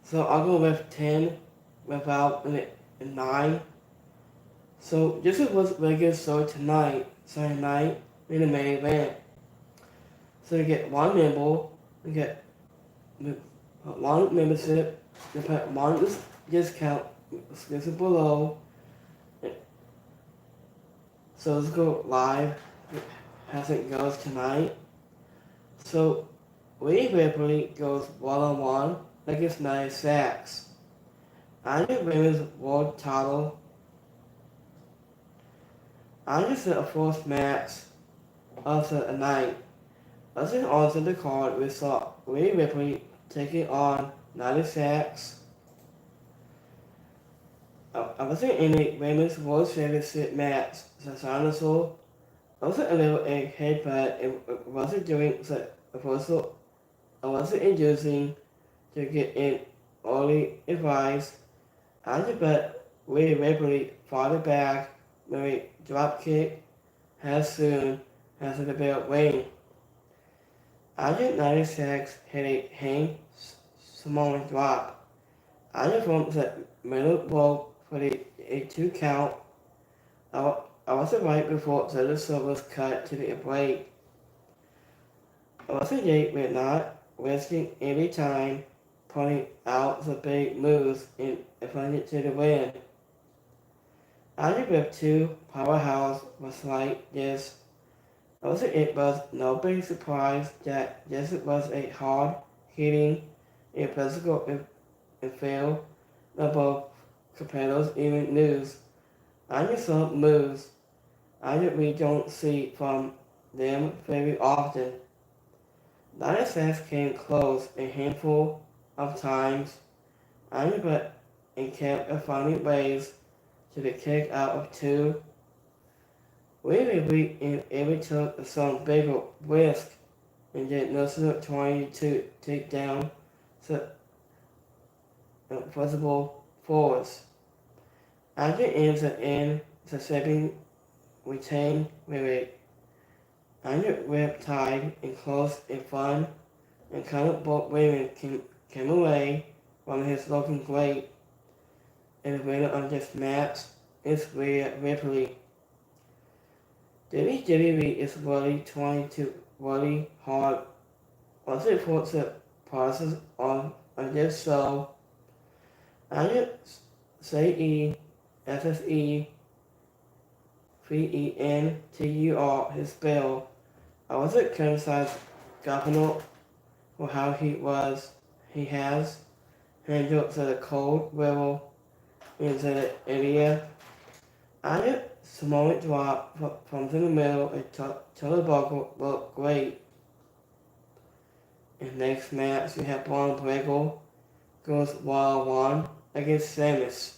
So I'll go with 10 without a 9. So this is what's regular so tonight. So tonight in the main event. So you get one member, you get one membership, you put one discount exclusive below. So let's go live as it goes tonight. So Rhea Ripley goes one-on-one against Nia Jax. Anya Women's World Title. Anya set a fourth match of the night. As an on the card, we saw Rhea Ripley taking on Nia Jax. I wasn't in a Women's World Championship match. Cesaro also a little a headbutt and wasn't doing the reversal. I wasn't inducing to get in early advice. After but Rhea Ripley fought back with a dropkick as soon as the bell rang. After 96 hit a hang Samoan drop. After from the middle rope for a 2 count, I was right before the Silver was cut to the break. I was with not wasting any time pointing out the big moves and pointing to the win. After with 2 powerhouse was like this. Also, it was no big surprise that this was a hard hitting and physical affair that both competitors even news. I just saw moves we don't see from them very often. Dinosaurs came close a handful of times, but and kept finding ways to the kick out of 2. We and every took some bigger risk and did nothing trying to take down the invisible force. After ends the end, the second retained with a under rip tied and close and fun, and comic book Raymond came away from his looking great, and the winner of this match is Rhea Ripley. WWE is really trying to really hard on the important process on this show. I say SSE VENTUR his spell. I wasn't criticized Governor for how he has handled the cold river in the area. I did Samoan drop from the middle and Turnbuckle looked great. In the next match, we have Braun Breaker goes 1-1 against Samus.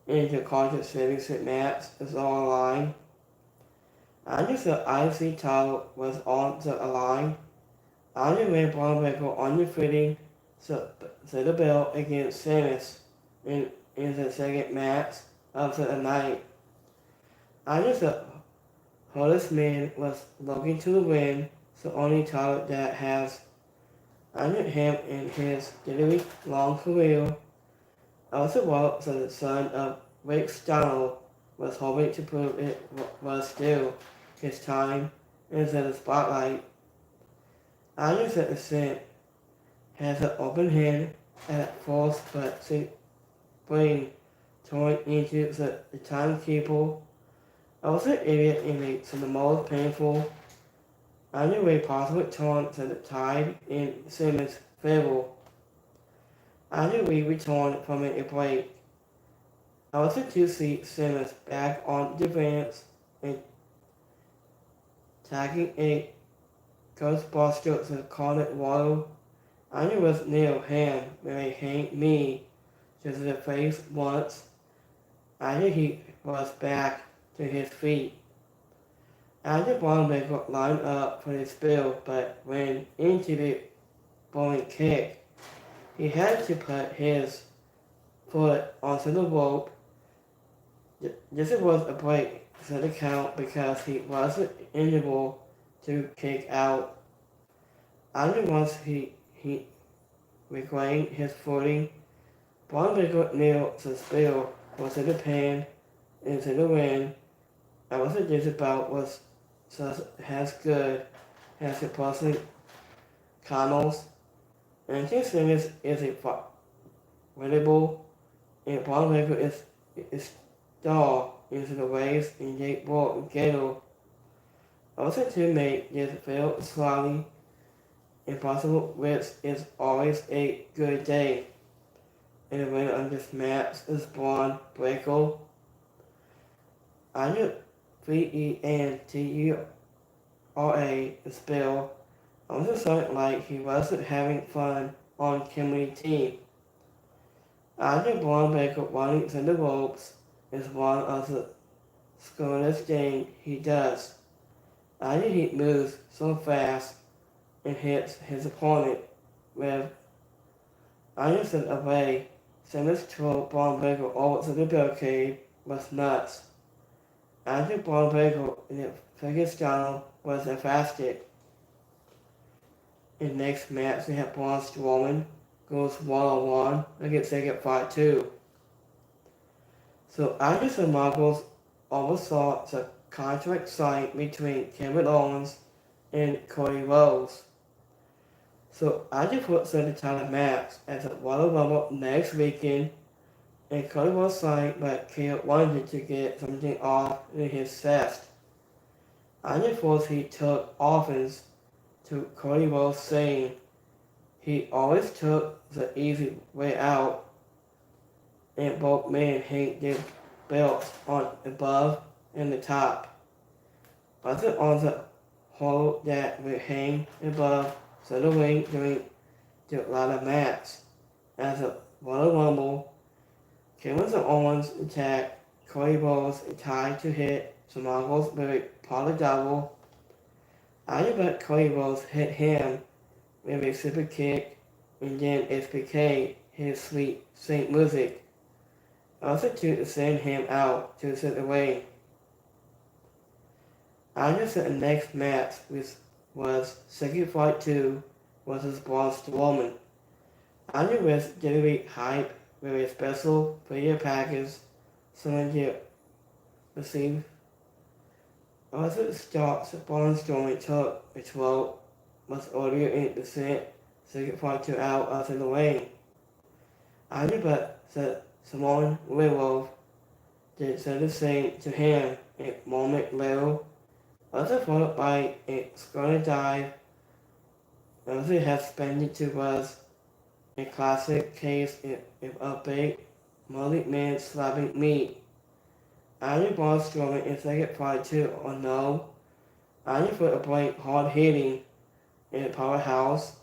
In the Carter Savings match is on the line. After the IC title was on the line, Anya ran Braun Breaker on the fitting the bell against Samus in the second match of the night. Anya the hardest man was looking to win the only title that has honored him in his very long career. Also, while the son of Rick Steiner was hoping to prove it was still his time in the spotlight. Anya's ascent has an open hand at force but spring torn into the timekeeper. Also, idiot in some of the most painful way possible turn to the tide in Simmons' favor. After we returned from a break, I was to see Simmons back on defense and tagging a Ghostbuster to call it water. Anya was near him when he hit me to the face once. After he was back to his feet. After Bonemaker lined up for his spill but ran into the bowling kick, he had to put his foot onto the rope. This was a break to the count because he wasn't able to kick out. Only once he regained his footing. Braun Breaker knew the spill was in the pan, into the wind. I was just about was just as good as the person Connell's. And his fingers is a formidable, and Braun Breaker is stall into the waves and Jake Ball Gato. Also to make this feel slightly impossible, which is always a good day. And the winner of this match is Braun Breaker. I just VENTURA spell. I was just like he wasn't having fun on Kimberly's team. After Braun Breaker running through the ropes is one of the scariest things he does. After he moves so fast and hits his opponent with Anderson away, Simmons threw Braun Breaker over to the barricade was nuts. After Braun Breaker in the figure style was a fasted. In the next match, we have Braun Strowman goes one-on-one against Second Fight 2. So after the Mongols oversaw the contract signed between Kevin Owens and Cody Rhodes. So I just put the title match at the Royal Rumble next weekend, and Cody was signed, but Kale wanted to get something off in his chest. I just thought he took offense to Cody Rhodes, saying he always took the easy way out, and both men hang their belts on above and the top. But on the hole that will hang above the ring during the ladder match. As a Royal Rumble, Kevin Owens attacked Cody Rhodes tried to hit the Mongols with a poly double. I bet Cody Rhodes hit him with a super kick and then SPK his sweet Saint music. Also to send him out to sit away. After the next match, which was Second Fight 2 versus Braun Strowman. After was generally hype with a special video package someone to receive. Also starts Braun Strowman took which vote was earlier in the Second Fight 2 out of the ring. After but the Samoan Werewolf did the same to him a moment later. Also followed by a scorner dive. Also has spended to was a classic case of a big multi-man slapping meat. After Braun Strowman in Second Fight 2 or no. After for a blank hard hitting in a powerhouse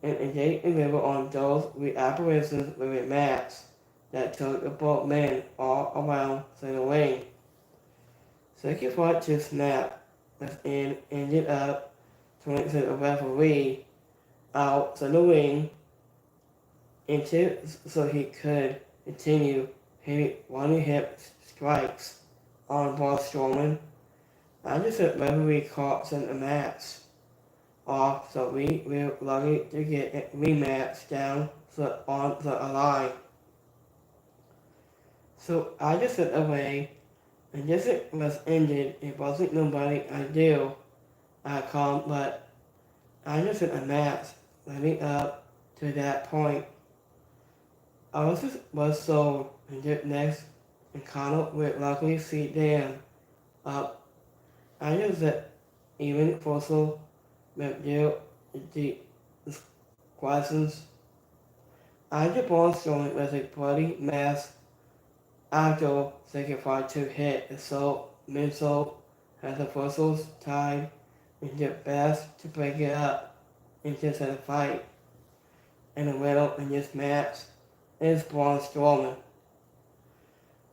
and engage and deliver on those reapparitions with a match that took both men all around the ring. Second Fight 2 snap and ended up trying to the referee out to the ring until so he could continue hitting one hip strikes on Braun Strowman. After the referee caught the match off, so we were lucky to get a rematch down on the line. So I just sat away, and just it was ended. It wasn't nobody ideal outcome, but I just had a match leading up to that point. I was sold, and just next encounter would luckily see them up. I just said even fossil with the questions. I just Braun Strowman with a bloody mess. After Second Fight 2 hit, so Minso has the fossils tied and did best to break it up into the fight. And the winner in this match is Braun Strowman.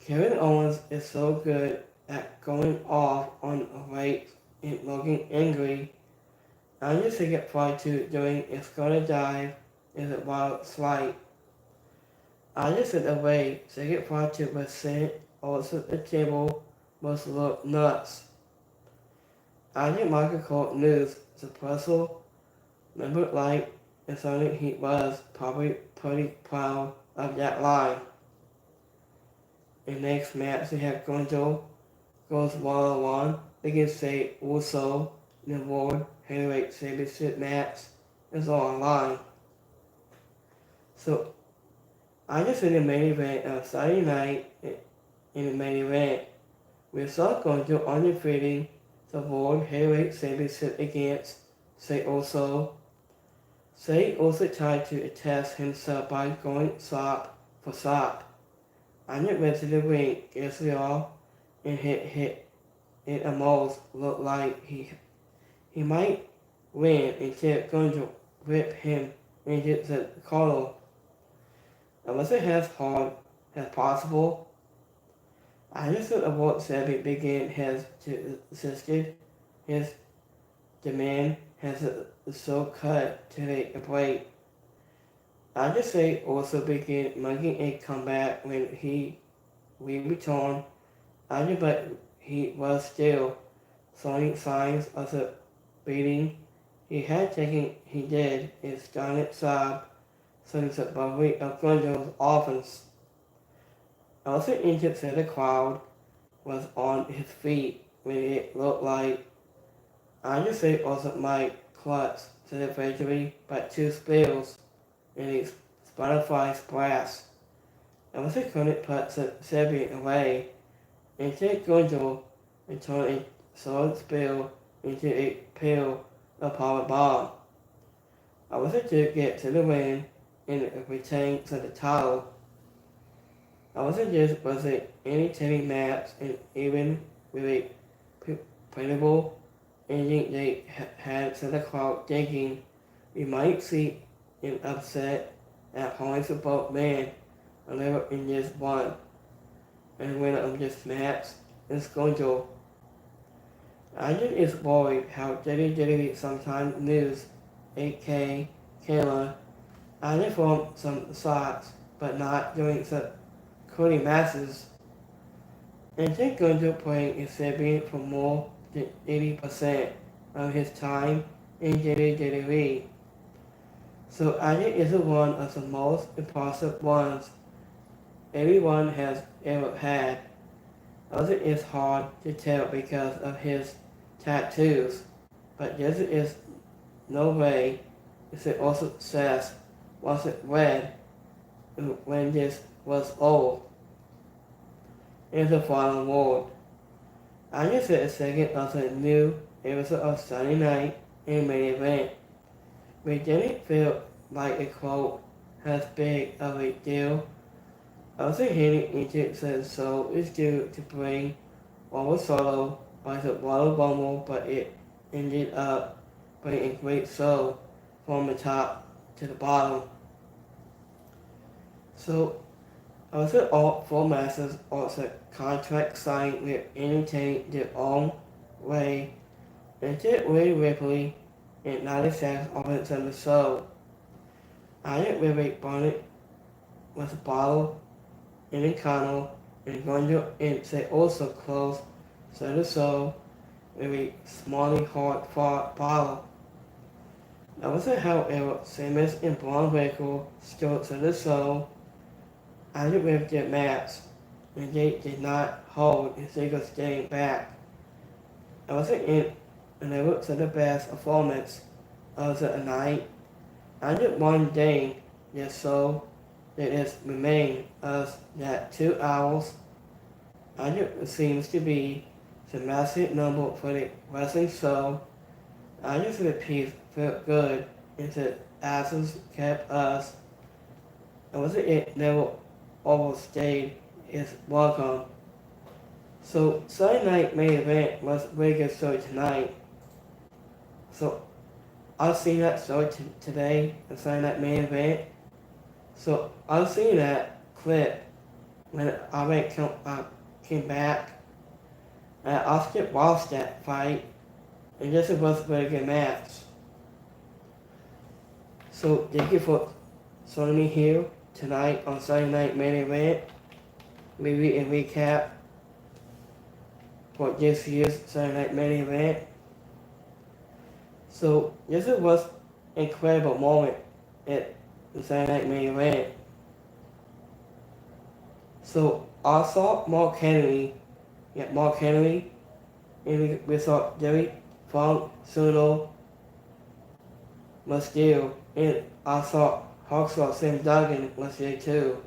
Kevin Owens is so good at going off on a rate and looking angry. I just Second Fight 2 doing a scorner dive is a wild slight. I just said away, Second Fight 2 was sent over the table must look nuts. I think Michael Cole news the puzzle member like and something he was probably pretty proud of that line. In next match, we have Gonzo goes 1-on-1 against Say Uso in the World Heavyweight Championship match. It's all online. So, I just in the main event of Saturday night in the main event, we saw Gonzo undefeated the World Heavyweight Championship against Say Uso. Say also tried to test himself by going slop for slop. Anya went to the ring, gets it off, and hit it almost looked like he might win until Gonzo whipped him into the corner. It wasn't as hard as possible. I just thought the world champion began has insisted his demand has so cut to the break. I just say also began making a comeback when we returned. But he was still showing signs of the beating he did is giant job since the body of Gonzo's offense. Also interested the crowd was on his feet when it looked like Anderson also might clutch to the victory by 2 spills in his Spotify splash. Also couldn't put the champion away and take Gonzo and turn a solid spill into a pill of power bomb. I was to get to the win and retain to the title. I was an entertaining match and even with a playable ending they had to the crowd thinking we might see an upset at points of both men a little in this one. And winner of this match is Gonzo. I just is worried how WWE sometimes lose 8K Kayla. I just want some shots, but not doing the cooling masses. And think Gonzo playing is saving for more than 80% of his time in WWE. So I think is one of the most impressive ones anyone has ever had. Also, it's hard to tell because of his tattoos, but this is no way. It also says wasn't red when this was old. In the final word, I just said a second of the new episode of Sunday Night in main event. We didn't feel like a quote as big of a deal. Also hitting into the soul is due to bring over solo by the Royal Rumble, but it ended up bringing a great show from the top to the bottom. So also all 4 masters also contract signed with entertaining their own way until Rhea Ripley and 96 offense on the show. I didn't really Bonnet with a bottle in the tunnel and Gonzo and they also close to the show with a smally hard fought bottle. That was however Sheamus and Braun Breaker still to the show and with their match and they did not hold a single staying back. I was in and they looked to the best performance of the night. I did one thing that so that is remain as that 2 hours. I it seems to be the massive number for the wrestling show. I just the piece felt good and the asses kept us. I was it never overstayed its welcome. So Sunday night main event was really good show tonight. So I've seen that show today, the Sunday night main event. So I've seen that clip when I came back. And I also watched that fight, and this was a very good match. So thank you for joining me here tonight on Sunday night main event. Maybe a recap for this year's Sunday night main event. So this was an incredible moment. the Saturday Night Main Event. So I saw Mark Henry, and we saw Jerry Funk, Suno, Mysterio, and I saw Hawksaw Sam Duggan was there too.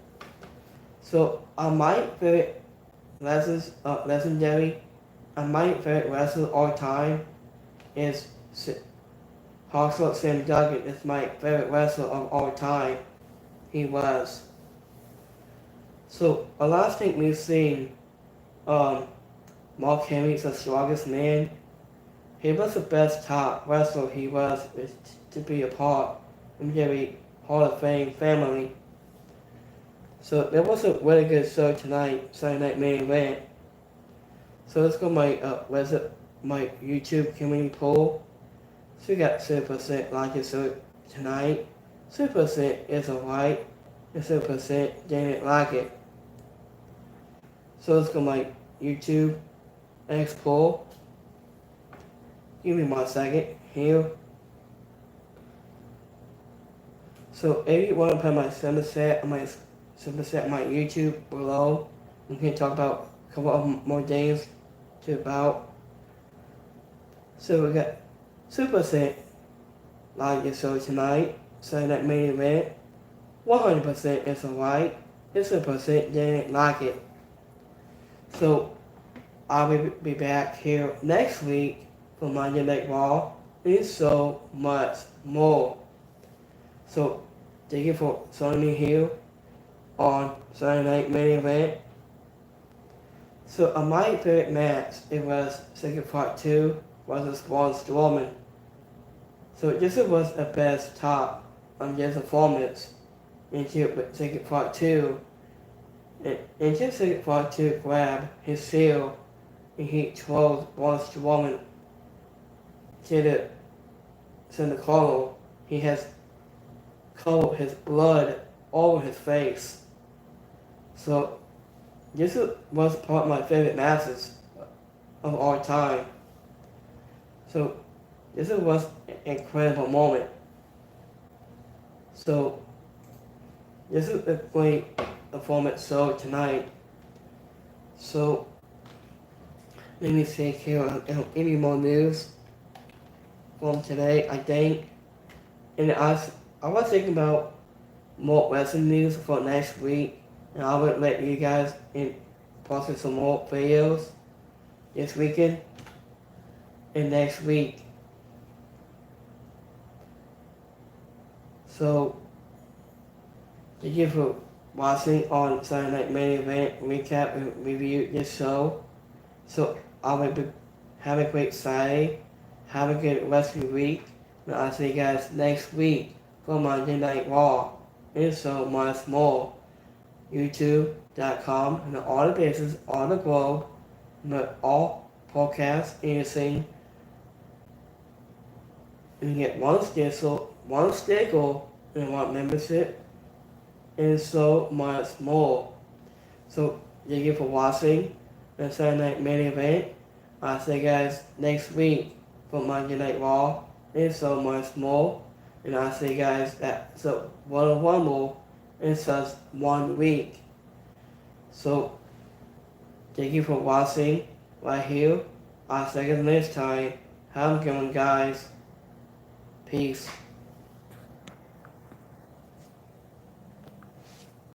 So my favorite legendary, my favorite wrestler all time is Hawksaw Sam Duggan. Is my favorite wrestler of all time. He was. So a last thing we've seen, Mark Henry's the strongest man. He was the best top wrestler he was to be a part of the Hall of Fame family. So there was a really good show tonight, Saturday Night Main Event. So let's go my YouTube community poll. So we got 7% like it so tonight. 7% is alright, and 7% didn't like it. So let's go my YouTube X poll. Give me 1 second here. So if you want to put my 7% on my YouTube below, we can talk about a couple of more things to about. So we got 2% like your show tonight, Saturday Night Main Event. 100% is alright, and 2% didn't like it. So I'll be back here next week for Monday Night Raw and so much more. So thank you for joining me here on Saturday Night Main Event. So my favorite match, it was Second Part 2 versus Braun Strowman. So this was the best top on his performance into Second Part 2. And just Second Part 2 grabbed his shield and he throws Braun Strowman to the center collar. He has covered his blood all over his face. So this was part of my favorite matches of all time. So this was an incredible moment. So this is a great performance show tonight. So let me see here any more news from today, I think. And I was thinking about more wrestling news for next week. And I will let you guys post some more videos this weekend and next week. So thank you for watching on Saturday Night Main Event recap and review this show. So I will have a great Saturday. Have a good rest of your week. And I'll see you guys next week for Monday Night Raw and so much more. YouTube.com and all the places on the globe, and all podcasts, anything. And you get one sticker, and one membership, and so much more. So thank you for watching the Saturday Night Main Event. I'll see you guys next week for Monday Night Raw and so much more. And I'll see you guys one more in just 1 week. So thank you for watching right here. I'll see you next time. Have a good one, guys. Peace.